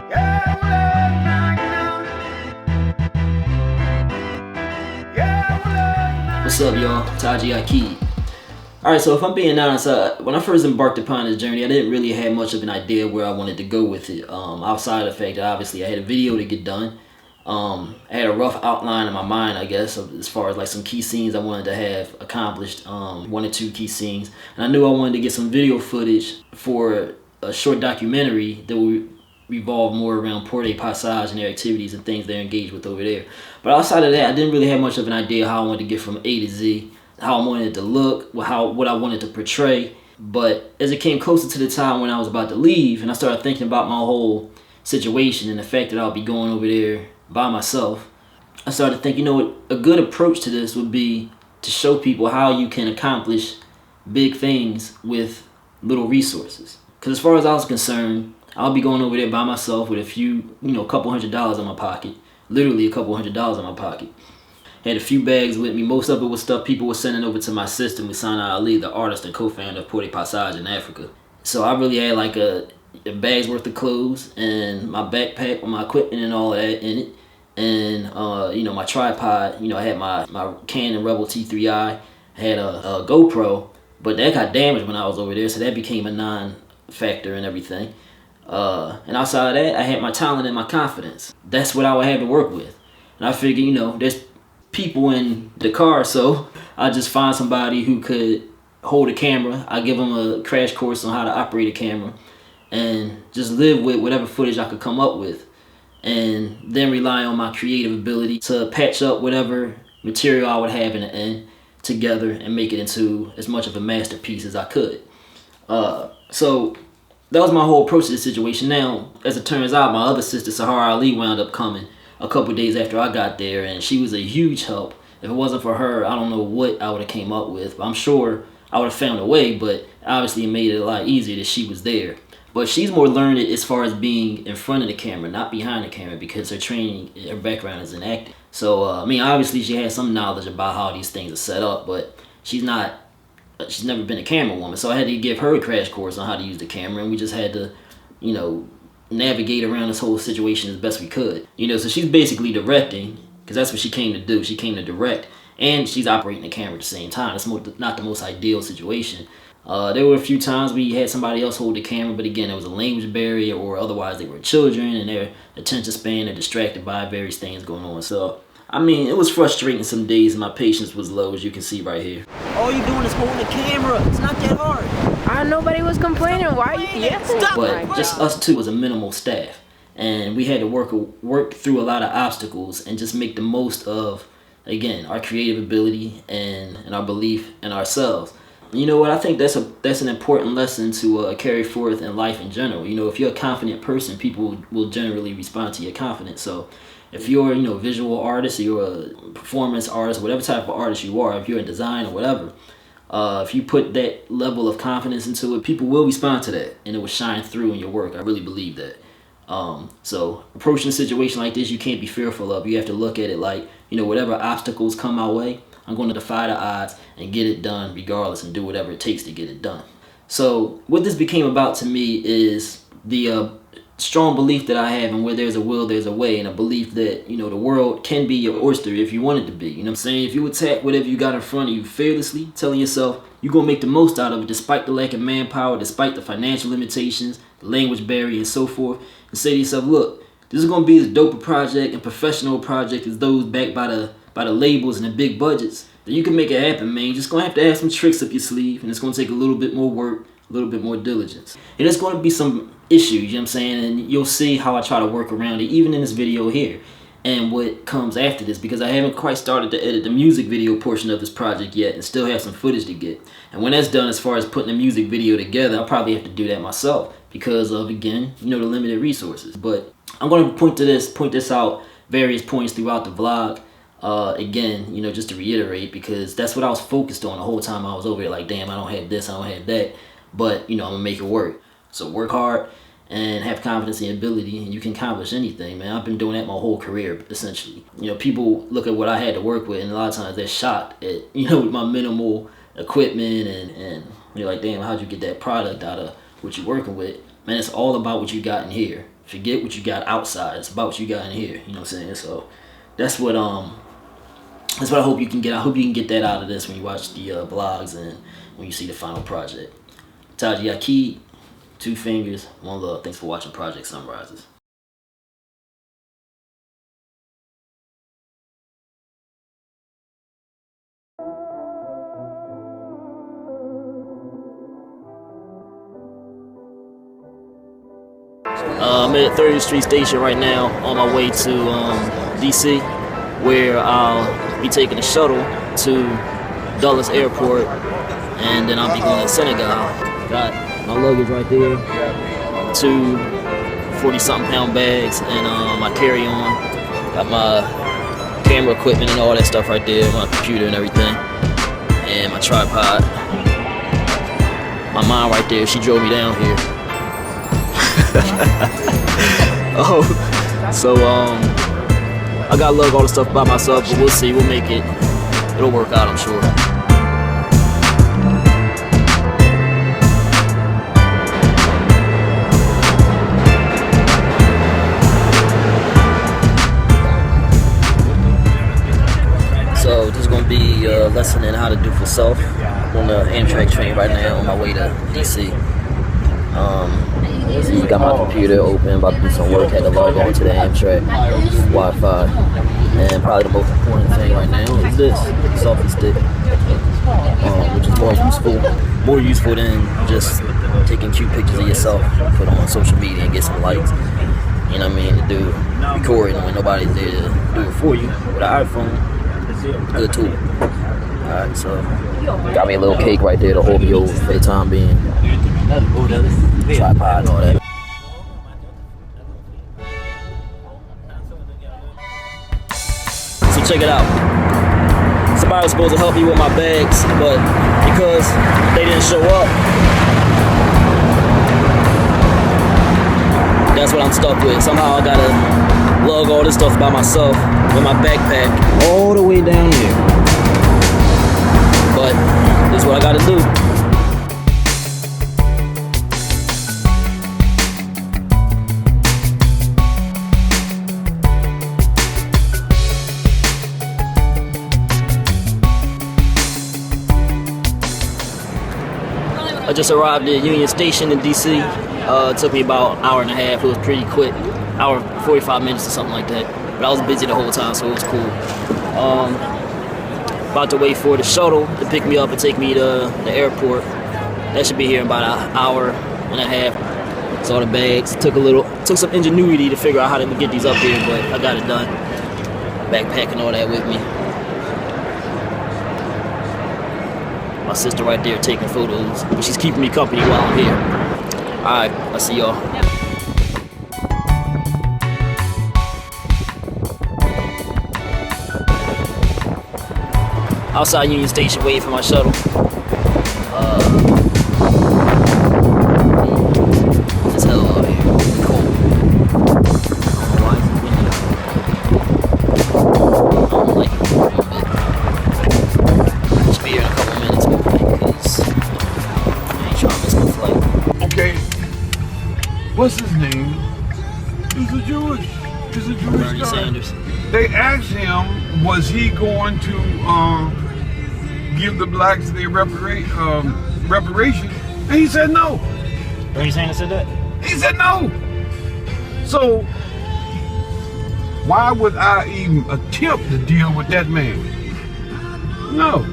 What's up, y'all? Taji Aqib. Alright, so if I'm being honest, when I first embarked upon this journey, I didn't really have much of an idea where I wanted to go with it. Outside of the fact that obviously I had a video to get done. I had a rough outline in my mind, I guess, as far as like some key scenes I wanted to have accomplished, 1 or 2 key scenes. And I knew I wanted to get some video footage for a short documentary that would revolve more around Port-au-Passage and their activities and things they're engaged with over there. But outside of that, I didn't really have much of an idea how I wanted to get from A to Z, how I wanted it to look, what I wanted to portray. But as it came closer to the time when I was about to leave, and I started thinking about my whole situation and the fact that I'll be going over there by myself, I started thinking, you know what, a good approach to this would be to show people how you can accomplish big things with little resources. Because as far as I was concerned, I'll be going over there by myself with a few, a couple $100s in my pocket. Literally a couple $100s in my pocket. Had a few bags with me. Most of it was stuff people were sending over to my sister, Musana Ali, the artist and co-founder of Port-au-Passage in Africa. So I really had like a bag's worth of clothes and my backpack with my equipment and all of that in it. And, my tripod, I had my Canon Rebel T3i, I had a GoPro, but that got damaged when I was over there, so that became a non-factor and everything. And outside of that, I had my talent and my confidence. That's what I would have to work with. And I figured, there's people in the car, so I just find somebody who could hold a camera. I give them a crash course on how to operate a camera and just live with whatever footage I could come up with, and then rely on my creative ability to patch up whatever material I would have in the end together and make it into as much of a masterpiece as I could. So that was my whole approach to the situation. Now, as it turns out, my other sister, Sahara Ali, wound up coming a couple days after I got there, and she was a huge help. If it wasn't for her, I don't know what I would have came up with. I'm sure I would have found a way, but obviously it made it a lot easier that she was there. But she's more learned as far as being in front of the camera, not behind the camera, because her training, her background is in acting. So, obviously she has some knowledge about how these things are set up, but she's never been a camera woman. So I had to give her a crash course on how to use the camera, and we just had to, navigate around this whole situation as best we could. So she's basically directing, because that's what she came to do. She came to direct, and she's operating the camera at the same time. It's not the most ideal situation. There were a few times we had somebody else hold the camera, but again, there was a language barrier, or otherwise they were children and their attention span are distracted by various things going on. So, it was frustrating some days, and my patience was low, as you can see right here. All you're doing is holding the camera. It's not that hard. Nobody was complaining. Why are you yelling? But just us two was a minimal staff, and we had to work through a lot of obstacles and just make the most of, again, our creative ability and our belief in ourselves. You know what? I think that's an important lesson to carry forth in life in general. If you're a confident person, people will generally respond to your confidence. So if you're a visual artist, or you're a performance artist, whatever type of artist you are, if you're in design or whatever, if you put that level of confidence into it, people will respond to that, and it will shine through in your work. I really believe that. So approaching a situation like this, you can't be fearful of. You have to look at it like, whatever obstacles come my way, I'm going to defy the odds and get it done regardless, and do whatever it takes to get it done. So what this became about to me is the strong belief that I have in where there's a will, there's a way, and a belief that, the world can be your oyster if you want it to be. You know what I'm saying? If you attack whatever you got in front of you fearlessly, telling yourself you're going to make the most out of it despite the lack of manpower, despite the financial limitations, the language barrier, and so forth, and say to yourself, look, this is going to be as dope a project and professional project as those backed by the labels and the big budgets, then you can make it happen, man. You're just going to have some tricks up your sleeve, and it's going to take a little bit more work, a little bit more diligence. And there's going to be some issues, you know what I'm saying? And you'll see how I try to work around it, even in this video here, and what comes after this, because I haven't quite started to edit the music video portion of this project yet, and still have some footage to get. And when that's done, as far as putting the music video together, I'll probably have to do that myself because of, again, the limited resources. But I'm going to point this out various points throughout the vlog. Again, just to reiterate, because that's what I was focused on the whole time I was over there. Like, damn, I don't have this, I don't have that, but I'm gonna make it work. So work hard and have confidence in your ability, and you can accomplish anything, man. I've been doing that my whole career, essentially. People look at what I had to work with, and a lot of times they're shocked at with my minimal equipment, and you're like, damn, how'd you get that product out of what you're working with? man, it's all about what you got in here. Forget what you got outside. It's about what you got in here. You know what I'm saying? So that's what I hope you can get. I hope you can get that out of this when you watch the vlogs and when you see the final project. Taji Aqib, 2 fingers, 1 love. Thanks for watching Project Sunrises. I'm at 30th Street Station right now on my way to DC, where I'll be taking a shuttle to Dulles Airport, and then I'll be going to Senegal. Got my luggage right there, 2 40-something pound bags, and my carry-on. Got my camera equipment and all that stuff right there, my computer and everything, and my tripod. My mom right there, she drove me down here. Oh, so I gotta lug all the stuff by myself, but we'll see. We'll make it. It'll work out, I'm sure. So this is gonna be a lesson in how to do for self. I'm on the Amtrak train right now on my way to DC. So got my computer open, about to do some work, had to log on to the Amtrak Wi-Fi. And probably the most important thing right now is this, selfie stick, which is more useful than just taking cute pictures of yourself, put on social media and get some likes. You know what I mean? To do recording when nobody's there to do it for you. With an iPhone, good tool. Alright, so got me a little cake right there to hold me over for the time being. Tripod and all that. So check it out. Somebody was supposed to help me with my bags, but because they didn't show up, that's what I'm stuck with. Somehow I gotta lug all this stuff by myself with my backpack all the way down here. But this is what I gotta do. I just arrived at Union Station in DC. It took me about an hour and a half. It was pretty quick, hour 45 minutes or something like that. But I was busy the whole time, so it was cool. About to wait for the shuttle to pick me up and take me to the airport. That should be here in about an hour and a half. Saw the bags. Took some ingenuity to figure out how to get these up here, but I got it done. Backpack and all that with me. My sister right there taking photos, but she's keeping me company while I'm here. Alright, I'll see y'all. Outside Union Station waiting for my shuttle. It's hell out here. Cold. I don't know why it's windy. I don't like it one bit. Just be here in a couple minutes, because I ain't trying to miss my flight. Okay, what's his name? He's a Jewish Bernie guy. Sanders. They asked him, was he going to give the blacks their reparation? And he said no. Bernie Sanders said that? He said no. So why would I even attempt to deal with that man? No.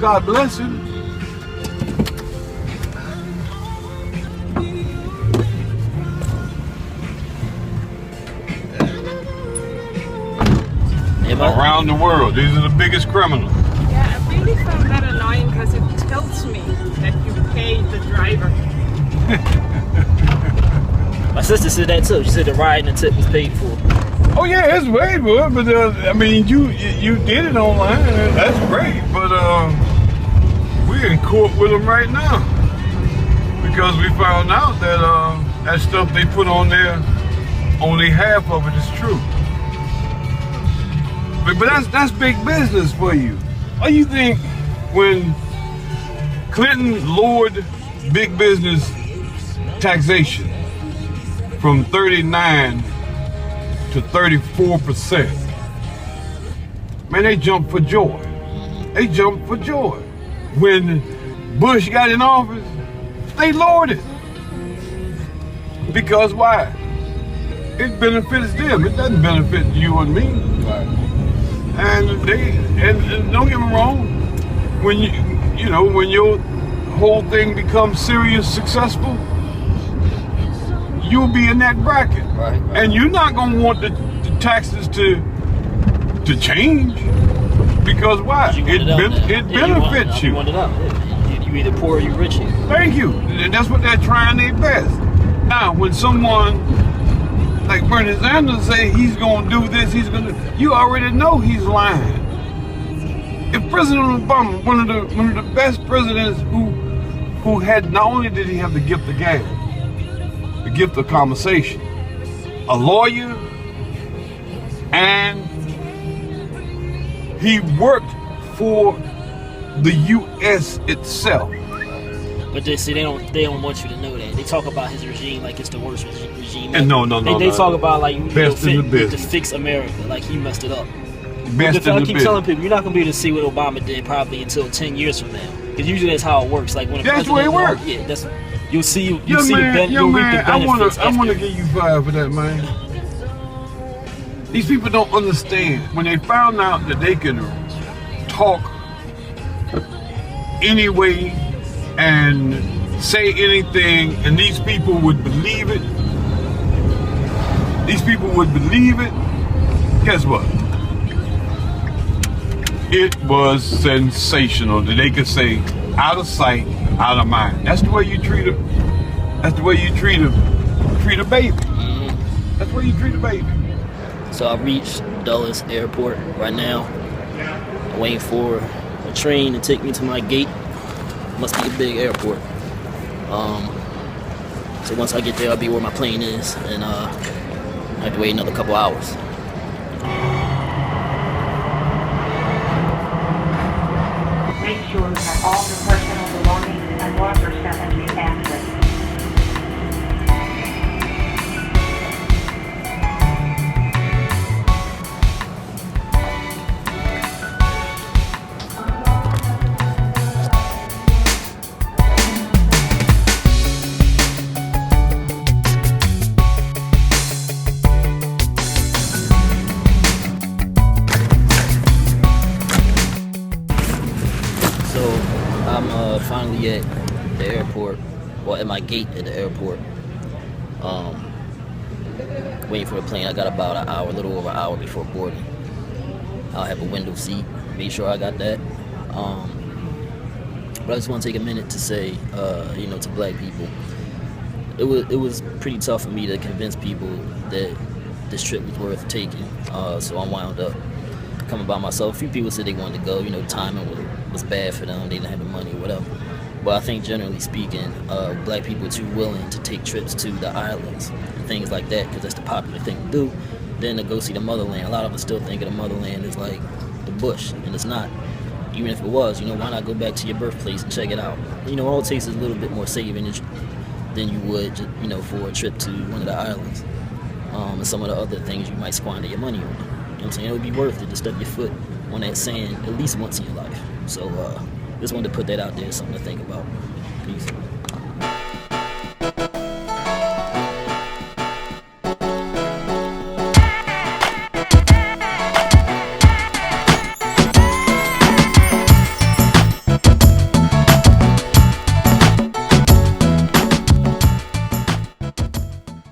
God bless him. Around the world, these are the biggest criminals. Yeah, I really found that annoying because it tells me that you paid the driver. My sister said that too. She said the ride and the tip was paid for. Oh yeah, it's way good, but I mean, you did it online. That's great, but we're in court with them right now because we found out that that stuff they put on there, only half of it is true. But that's big business for you. Oh, you think when Clinton lowered big business taxation from 39 to 34%. Man, they jumped for joy. They jumped for joy. When Bush got in office, they lowered it. Because why? It benefits them. It doesn't benefit you and me. Right. And don't get me wrong, when when your whole thing becomes serious successful, you'll be in that bracket. Right. And you're not gonna want the taxes to change, because why? It benefits you. You want it up. You either poor or you rich here. Thank you. And that's what they're trying their best. Now, when someone like Bernie Sanders say he's gonna do this, you already know he's lying. If President Obama, one of the best presidents who had, not only did he have the gift of gab, the gift of conversation, a lawyer, and he worked for the U.S. itself. But they don't want you to know that. They talk about his regime like it's the worst regime. And no. They talk about like best in the business. To fix America, like he messed it up. Best I keep telling people, you're not gonna be able to see what Obama did probably until 10 years from now. Because usually that's how it works. Like when that's the way it works. Yeah, you'll see the man, benefits. I wanna give you 5 for that, man. These people don't understand. When they found out that they could talk anyway and say anything, and these people would believe it. Guess what? It was sensational that they could say, out of sight, out of mind. That's the way you treat a baby. That's the way you treat a baby. So I've reached Dulles Airport right now. I'm waiting for a train to take me to my gate. Must be a big airport. So once I get there, I'll be where my plane is, and I have to wait another couple hours. Make sure that all the personal belongings and lockers have been accessed. Finally at the airport, well at my gate at the airport, waiting for the plane. I got about an hour, a little over an hour before boarding. I'll have a window seat, make sure I got that. But I just want to take a minute to say, to black people, it was pretty tough for me to convince people that this trip was worth taking. So I wound up coming by myself. A few people said they wanted to go, timing was bad for them, they didn't have the money or whatever. But I think generally speaking, black people are too willing to take trips to the islands and things like that, because that's the popular thing to do, than to go see the motherland. A lot of us still think of the motherland as like the bush, and it's not. Even if it was, why not go back to your birthplace and check it out? All it takes is a little bit more savings than you would, for a trip to one of the islands. And some of the other things you might squander your money on. You know what I'm saying? It would be worth it to step your foot on that sand at least once in your life. So just wanted to put that out there, something to think about. Peace.